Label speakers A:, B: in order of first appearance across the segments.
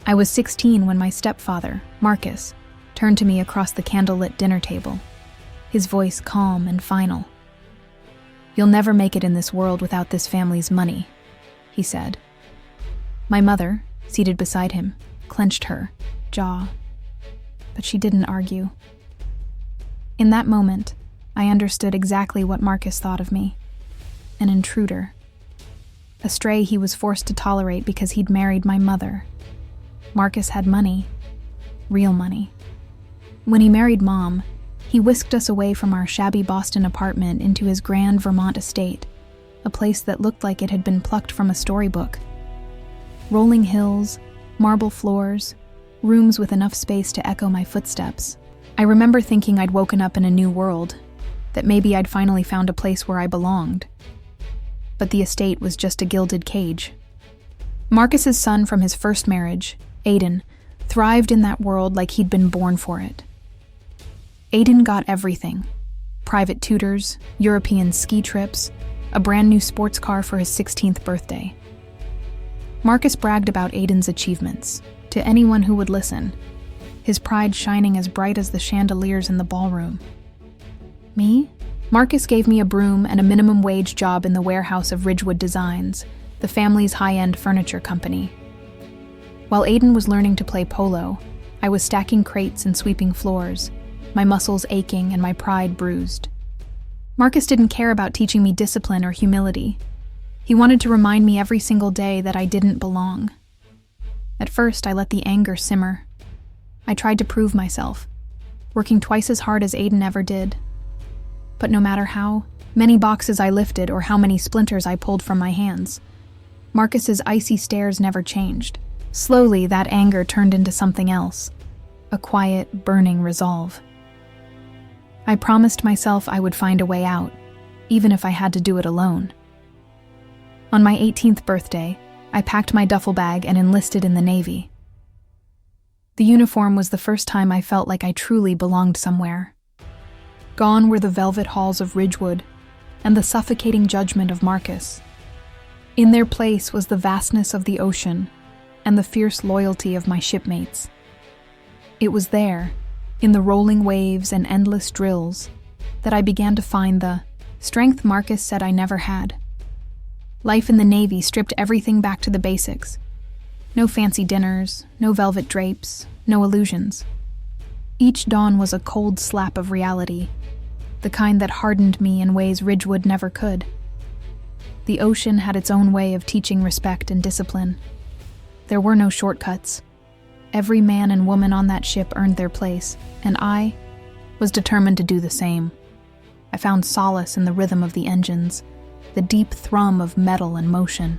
A: I was 16 when my stepfather, Marcus, turned to me across the candlelit dinner table, his voice calm and final. "You'll never make it in this world without this family's money," he said. My mother, seated beside him, clenched her jaw, but she didn't argue. In that moment, I understood exactly what Marcus thought of me: an intruder. A stray he was forced to tolerate because he'd married my mother. Marcus had money, real money. When he married Mom, he whisked us away from our shabby Boston apartment into his grand Vermont estate, a place that looked like it had been plucked from a storybook. Rolling hills, marble floors, rooms with enough space to echo my footsteps. I remember thinking I'd woken up in a new world, that maybe I'd finally found a place where I belonged. But the estate was just a gilded cage. Marcus's son from his first marriage, Aiden, thrived in that world like he'd been born for it. Aiden got everything: private tutors, European ski trips, a brand new sports car for his 16th birthday. Marcus bragged about Aiden's achievements to anyone who would listen, his pride shining as bright as the chandeliers in the ballroom. Me? Marcus gave me a broom and a minimum wage job in the warehouse of Ridgewood Designs, the family's high-end furniture company. While Aiden was learning to play polo, I was stacking crates and sweeping floors, my muscles aching and my pride bruised. Marcus didn't care about teaching me discipline or humility. He wanted to remind me every single day that I didn't belong. At first, I let the anger simmer. I tried to prove myself, working twice as hard as Aiden ever did. But no matter how many boxes I lifted or how many splinters I pulled from my hands, Marcus's icy stares never changed. Slowly, that anger turned into something else, a quiet, burning resolve. I promised myself I would find a way out, even if I had to do it alone. On my 18th birthday, I packed my duffel bag and enlisted in the Navy. The uniform was the first time I felt like I truly belonged somewhere. Gone were the velvet halls of Ridgewood and the suffocating judgment of Marcus. In their place was the vastness of the ocean and the fierce loyalty of my shipmates. It was there, in the rolling waves and endless drills, that I began to find the strength Marcus said I never had. Life in the Navy stripped everything back to the basics. No fancy dinners, no velvet drapes, no illusions. Each dawn was a cold slap of reality, the kind that hardened me in ways Ridgewood never could. The ocean had its own way of teaching respect and discipline. There were no shortcuts. Every man and woman on that ship earned their place, and I was determined to do the same. I found solace in the rhythm of the engines, the deep thrum of metal and motion.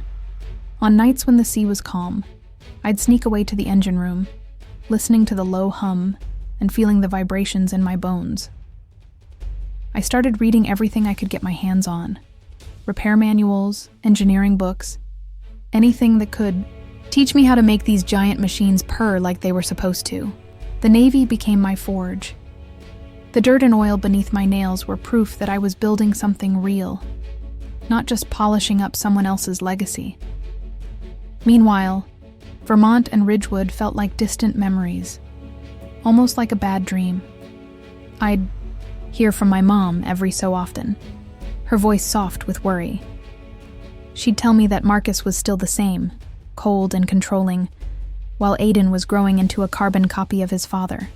A: On nights when the sea was calm, I'd sneak away to the engine room, listening to the low hum and feeling the vibrations in my bones. I started reading everything I could get my hands on: repair manuals, engineering books, anything that could teach me how to make these giant machines purr like they were supposed to. The Navy became my forge. The dirt and oil beneath my nails were proof that I was building something real, not just polishing up someone else's legacy. Meanwhile, Vermont and Ridgewood felt like distant memories, almost like a bad dream. I'd hear from my mom every so often, her voice soft with worry. She'd tell me that Marcus was still the same, cold and controlling, while Aiden was growing into a carbon copy of his father.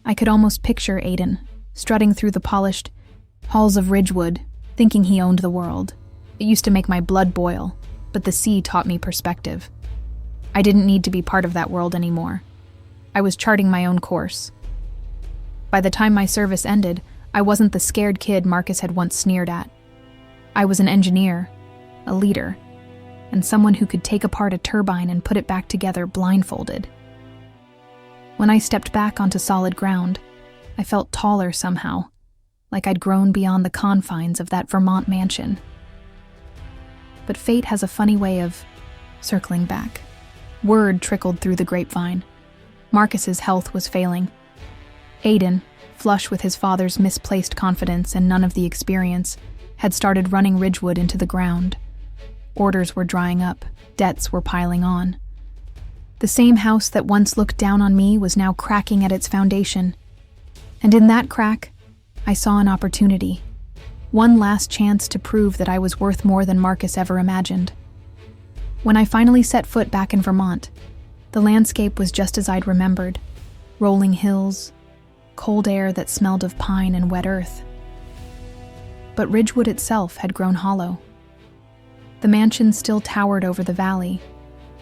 A: I could almost picture Aiden, strutting through the polished halls of Ridgewood, thinking he owned the world. It used to make my blood boil, but the sea taught me perspective. I didn't need to be part of that world anymore. I was charting my own course. By the time my service ended, I wasn't the scared kid Marcus had once sneered at. I was an engineer, a leader, and someone who could take apart a turbine and put it back together blindfolded. When I stepped back onto solid ground, I felt taller somehow, like I'd grown beyond the confines of that Vermont mansion. But fate has a funny way of circling back. Word trickled through the grapevine. Marcus's health was failing. Aiden, flush with his father's misplaced confidence and none of the experience, had started running Ridgewood into the ground. Orders were drying up, debts were piling on. The same house that once looked down on me was now cracking at its foundation. And in that crack, I saw an opportunity. One last chance to prove that I was worth more than Marcus ever imagined. When I finally set foot back in Vermont, the landscape was just as I'd remembered. Rolling hills, cold air that smelled of pine and wet earth. But Ridgewood itself had grown hollow. The mansion still towered over the valley,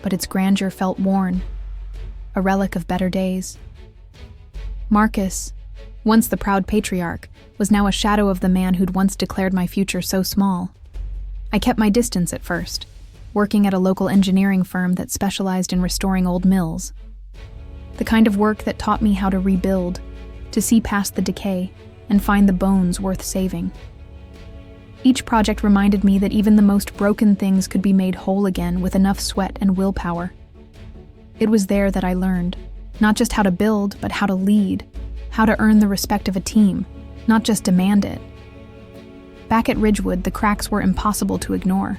A: but its grandeur felt worn, a relic of better days. Marcus, once the proud patriarch, was now a shadow of the man who'd once declared my future so small. I kept my distance at first, working at a local engineering firm that specialized in restoring old mills. The kind of work that taught me how to rebuild, to see past the decay, and find the bones worth saving. Each project reminded me that even the most broken things could be made whole again with enough sweat and willpower. It was there that I learned, not just how to build, but how to lead, how to earn the respect of a team, not just demand it. Back at Ridgewood, the cracks were impossible to ignore.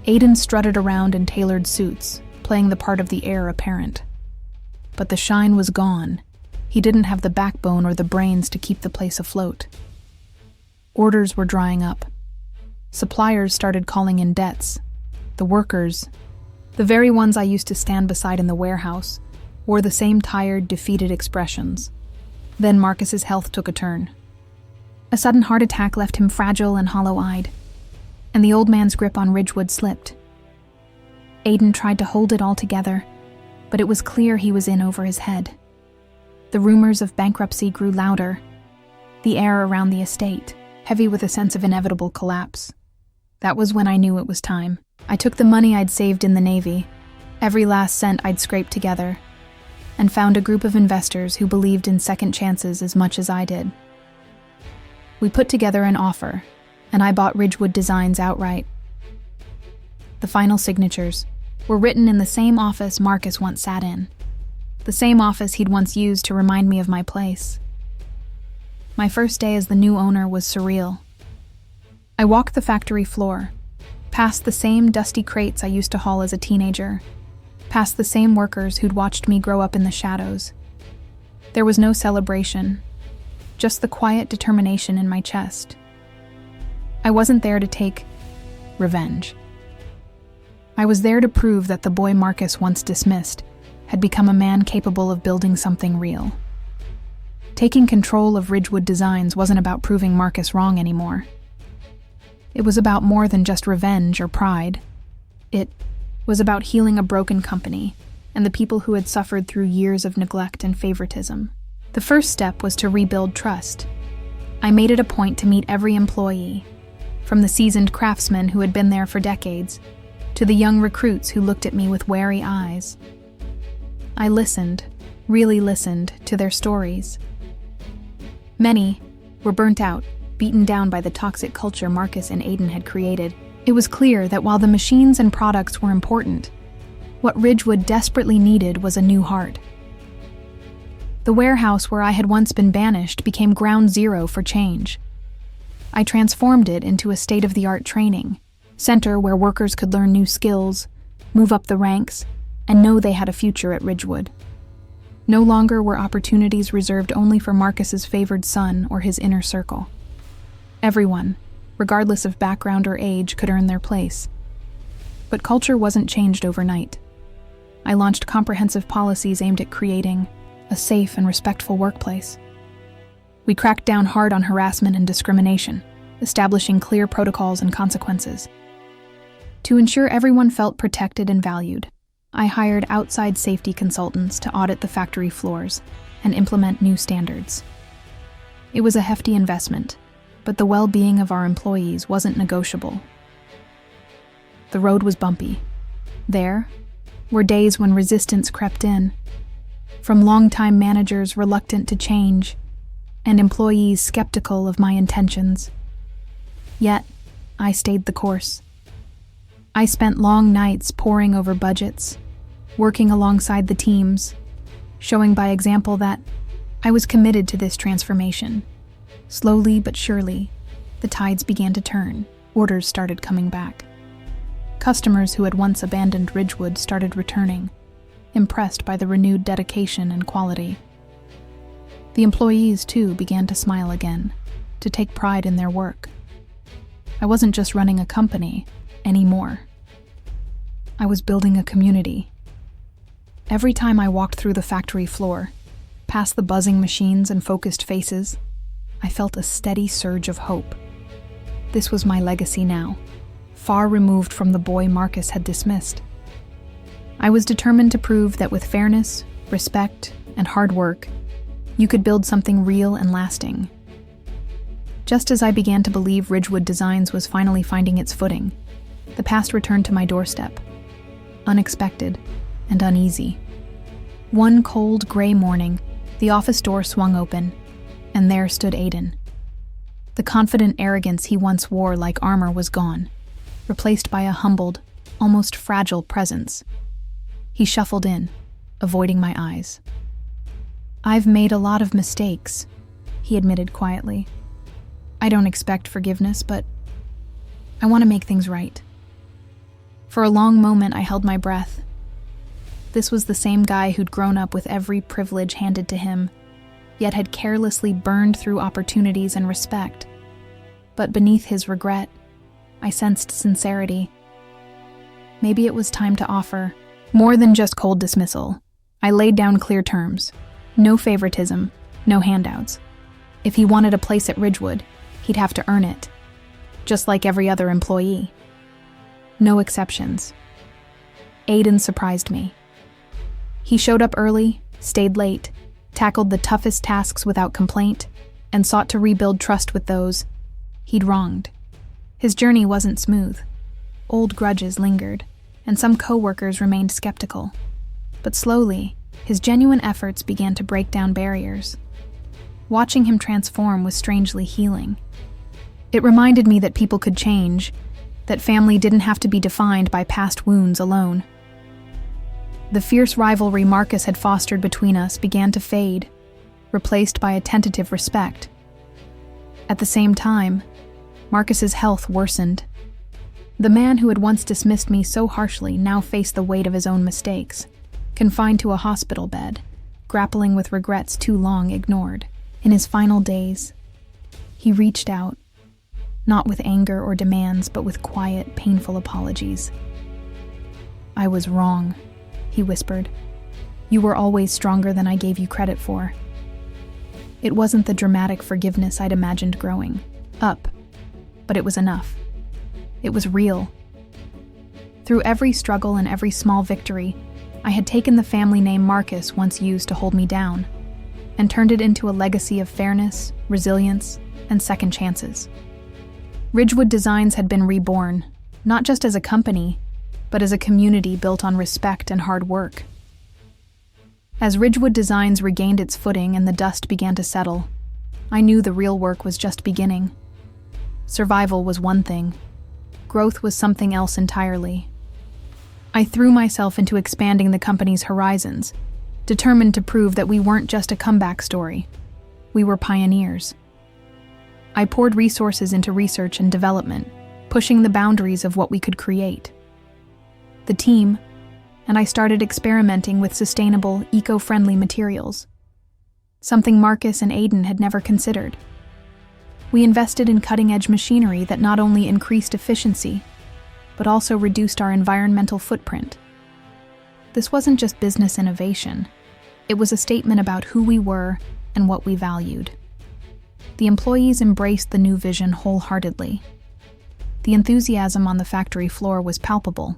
A: Aiden strutted around in tailored suits, playing the part of the heir apparent. But the shine was gone. He didn't have the backbone or the brains to keep the place afloat. Orders were drying up. Suppliers started calling in debts. The workers, the very ones I used to stand beside in the warehouse, wore the same tired, defeated expressions. Then Marcus's health took a turn. A sudden heart attack left him fragile and hollow-eyed, and the old man's grip on Ridgewood slipped. Aiden tried to hold it all together, but it was clear he was in over his head. The rumors of bankruptcy grew louder, the air around the estate heavy with a sense of inevitable collapse. That was when I knew it was time. I took the money I'd saved in the Navy, every last cent I'd scraped together, and found a group of investors who believed in second chances as much as I did. We put together an offer, and I bought Ridgewood Designs outright. The final signatures were written in the same office Marcus once sat in, the same office he'd once used to remind me of my place. My first day as the new owner was surreal. I walked the factory floor, past the same dusty crates I used to haul as a teenager, past the same workers who'd watched me grow up in the shadows. There was no celebration, just the quiet determination in my chest. I wasn't there to take revenge. I was there to prove that the boy Marcus once dismissed had become a man capable of building something real. Taking control of Ridgewood Designs wasn't about proving Marcus wrong anymore. It was about more than just revenge or pride. It was about healing a broken company and the people who had suffered through years of neglect and favoritism. The first step was to rebuild trust. I made it a point to meet every employee, from the seasoned craftsmen who had been there for decades, to the young recruits who looked at me with wary eyes. I listened, really listened, to their stories. Many were burnt out, beaten down by the toxic culture Marcus and Aiden had created. It was clear that while the machines and products were important, what Ridgewood desperately needed was a new heart. The warehouse where I had once been banished became ground zero for change. I transformed it into a state-of-the-art training center where workers could learn new skills, move up the ranks, and know they had a future at Ridgewood. No longer were opportunities reserved only for Marcus's favored son or his inner circle. Everyone, regardless of background or age, could earn their place. But culture wasn't changed overnight. I launched comprehensive policies aimed at creating a safe and respectful workplace. We cracked down hard on harassment and discrimination, establishing clear protocols and consequences. To ensure everyone felt protected and valued, I hired outside safety consultants to audit the factory floors and implement new standards. It was a hefty investment, but the well-being of our employees wasn't negotiable. The road was bumpy. There were days when resistance crept in, from longtime managers reluctant to change and employees skeptical of my intentions. Yet, I stayed the course. I spent long nights poring over budgets, working alongside the teams, showing by example that I was committed to this transformation. Slowly but surely, the tides began to turn. Orders started coming back. Customers who had once abandoned Ridgewood started returning. impressed by the renewed dedication and quality. The employees, too, began to smile again, to take pride in their work. I wasn't just running a company anymore. I was building a community. Every time I walked through the factory floor, past the buzzing machines and focused faces, I felt a steady surge of hope. This was my legacy now, far removed from the boy Marcus had dismissed. I was determined to prove that with fairness, respect, and hard work, you could build something real and lasting. Just as I began to believe Ridgewood Designs was finally finding its footing, the past returned to my doorstep, unexpected and uneasy. One cold, gray morning, the office door swung open, and there stood Aiden. The confident arrogance he once wore like armor was gone, replaced by a humbled, almost fragile presence. He shuffled in, avoiding my eyes. "I've made a lot of mistakes," he admitted quietly. "I don't expect forgiveness, but I want to make things right." For a long moment, I held my breath. This was the same guy who'd grown up with every privilege handed to him, yet had carelessly burned through opportunities and respect. But beneath his regret, I sensed sincerity. Maybe it was time to offer more than just cold dismissal. I laid down clear terms. No favoritism, no handouts. If he wanted a place at Ridgewood, he'd have to earn it, just like every other employee. No exceptions. Aiden surprised me. He showed up early, stayed late, tackled the toughest tasks without complaint, and sought to rebuild trust with those he'd wronged. His journey wasn't smooth. Old grudges lingered, and some coworkers remained skeptical. But slowly, his genuine efforts began to break down barriers. Watching him transform was strangely healing. It reminded me that people could change, that family didn't have to be defined by past wounds alone. The fierce rivalry Marcus had fostered between us began to fade, replaced by a tentative respect. At the same time, Marcus's health worsened. The man who had once dismissed me so harshly now faced the weight of his own mistakes, confined to a hospital bed, grappling with regrets too long ignored. In his final days, he reached out, not with anger or demands, but with quiet, painful apologies. "I was wrong," he whispered. "You were always stronger than I gave you credit for." It wasn't the dramatic forgiveness I'd imagined growing up, but it was enough. It was real. Through every struggle and every small victory, I had taken the family name Marcus once used to hold me down, and turned it into a legacy of fairness, resilience, and second chances. Ridgewood Designs had been reborn, not just as a company, but as a community built on respect and hard work. As Ridgewood Designs regained its footing and the dust began to settle, I knew the real work was just beginning. Survival was one thing. Growth was something else entirely. I threw myself into expanding the company's horizons, determined to prove that we weren't just a comeback story. We were pioneers. I poured resources into research and development, pushing the boundaries of what we could create. The team and I started experimenting with sustainable, eco-friendly materials, something Marcus and Aiden had never considered. We invested in cutting-edge machinery that not only increased efficiency, but also reduced our environmental footprint. This wasn't just business innovation. It was a statement about who we were and what we valued. The employees embraced the new vision wholeheartedly. The enthusiasm on the factory floor was palpable.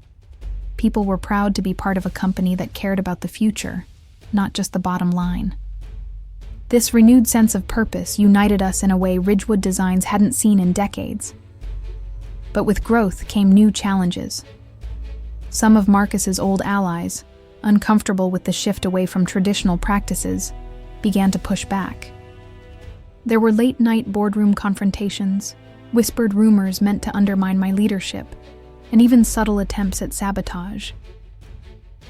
A: People were proud to be part of a company that cared about the future, not just the bottom line. This renewed sense of purpose united us in a way Ridgewood Designs hadn't seen in decades. But with growth came new challenges. Some of Marcus's old allies, uncomfortable with the shift away from traditional practices, began to push back. There were late-night boardroom confrontations, whispered rumors meant to undermine my leadership, and even subtle attempts at sabotage.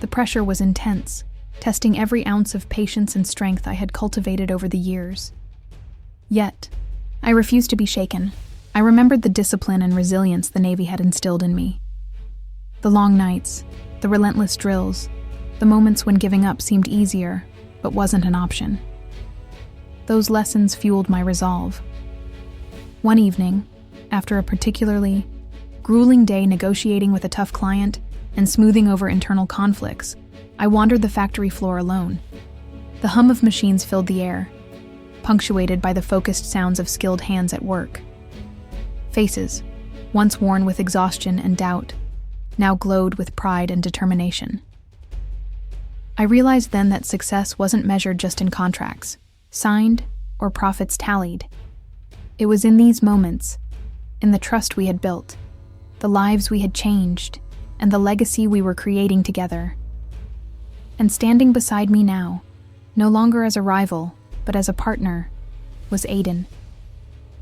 A: The pressure was intense, testing every ounce of patience and strength I had cultivated over the years. Yet, I refused to be shaken. I remembered the discipline and resilience the Navy had instilled in me. The long nights, the relentless drills, the moments when giving up seemed easier, but wasn't an option. Those lessons fueled my resolve. One evening, after a particularly grueling day negotiating with a tough client and smoothing over internal conflicts, I wandered the factory floor alone. The hum of machines filled the air, punctuated by the focused sounds of skilled hands at work. Faces, once worn with exhaustion and doubt, now glowed with pride and determination. I realized then that success wasn't measured just in contracts, signed, or profits tallied. It was in these moments, in the trust we had built, the lives we had changed, and the legacy we were creating together. And standing beside me now, no longer as a rival, but as a partner, was Aiden.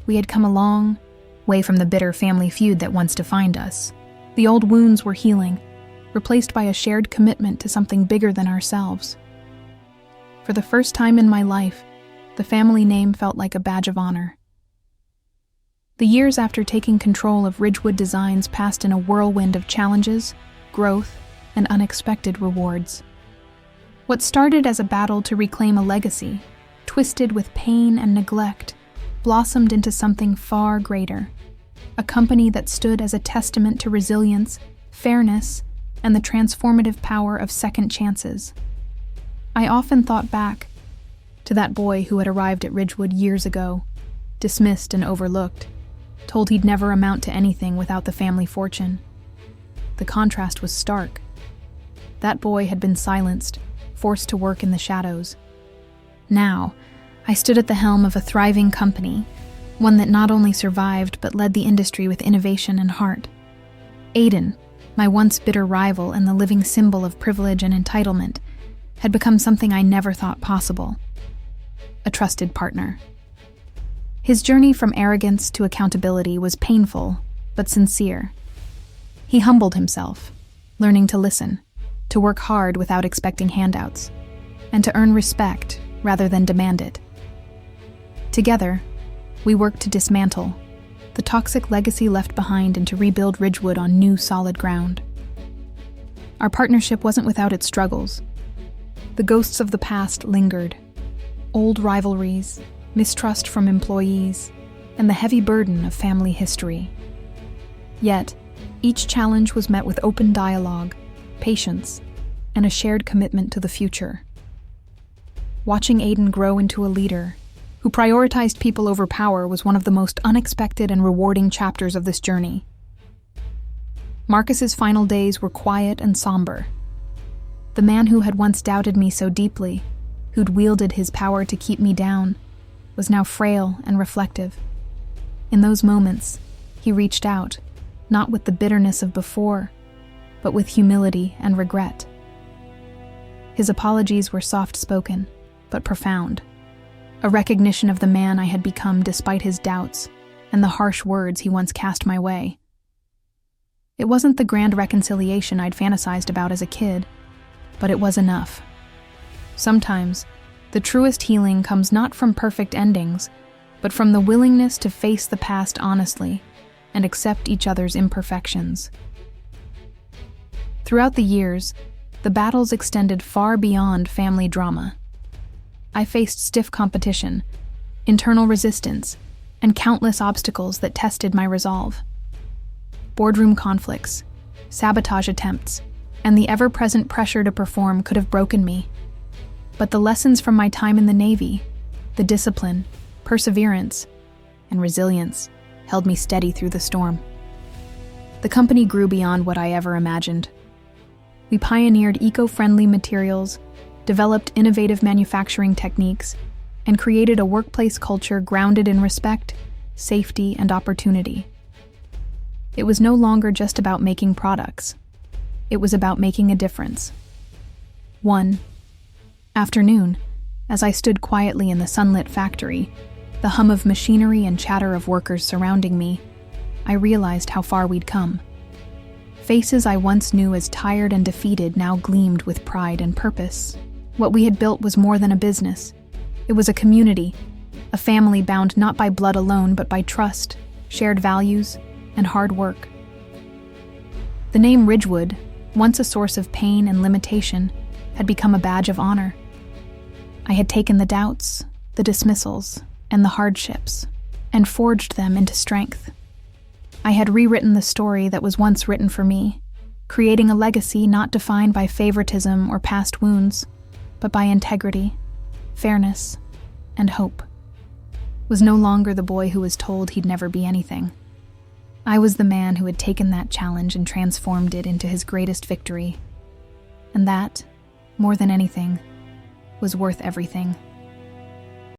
A: We had come a long way from the bitter family feud that once defined us. The old wounds were healing, replaced by a shared commitment to something bigger than ourselves. For the first time in my life, the family name felt like a badge of honor. The years after taking control of Ridgewood Designs passed in a whirlwind of challenges, growth, and unexpected rewards. What started as a battle to reclaim a legacy, twisted with pain and neglect, blossomed into something far greater. A company that stood as a testament to resilience, fairness, and the transformative power of second chances. I often thought back to that boy who had arrived at Ridgewood years ago, dismissed and overlooked, told he'd never amount to anything without the family fortune. The contrast was stark. That boy had been silenced, forced to work in the shadows. Now, I stood at the helm of a thriving company, one that not only survived but led the industry with innovation and heart. Aiden, my once bitter rival and the living symbol of privilege and entitlement, had become something I never thought possible: a trusted partner. His journey from arrogance to accountability was painful, but sincere. He humbled himself, learning to listen, to work hard without expecting handouts, and to earn respect rather than demand it. Together, we worked to dismantle the toxic legacy left behind and to rebuild Ridgewood on new, solid ground. Our partnership wasn't without its struggles. The ghosts of the past lingered: old rivalries, mistrust from employees, and the heavy burden of family history. Yet, each challenge was met with open dialogue, patience, and a shared commitment to the future. Watching Aiden grow into a leader who prioritized people over power was one of the most unexpected and rewarding chapters of this journey. Marcus's final days were quiet and somber. The man who had once doubted me so deeply, who'd wielded his power to keep me down, was now frail and reflective. In those moments, he reached out, not with the bitterness of before, but with humility and regret. His apologies were soft-spoken, but profound, a recognition of the man I had become despite his doubts and the harsh words he once cast my way. It wasn't the grand reconciliation I'd fantasized about as a kid, but it was enough. Sometimes, the truest healing comes not from perfect endings, but from the willingness to face the past honestly and accept each other's imperfections. Throughout the years, the battles extended far beyond family drama. I faced stiff competition, internal resistance, and countless obstacles that tested my resolve. Boardroom conflicts, sabotage attempts, and the ever-present pressure to perform could have broken me. But the lessons from my time in the Navy, the discipline, perseverance, and resilience held me steady through the storm. The company grew beyond what I ever imagined. We pioneered eco-friendly materials, developed innovative manufacturing techniques, and created a workplace culture grounded in respect, safety, and opportunity. It was no longer just about making products. It was about making a difference. One afternoon, as I stood quietly in the sunlit factory, the hum of machinery and chatter of workers surrounding me, I realized how far we'd come. Faces I once knew as tired and defeated now gleamed with pride and purpose. What we had built was more than a business. It was a community, a family bound not by blood alone but by trust, shared values, and hard work. The name Ridgewood, once a source of pain and limitation, had become a badge of honor. I had taken the doubts, the dismissals, and the hardships, and forged them into strength. I had rewritten the story that was once written for me, creating a legacy not defined by favoritism or past wounds, but by integrity, fairness, and hope. Was no longer the boy who was told he'd never be anything. I was the man who had taken that challenge and transformed it into his greatest victory. And that, more than anything, was worth everything.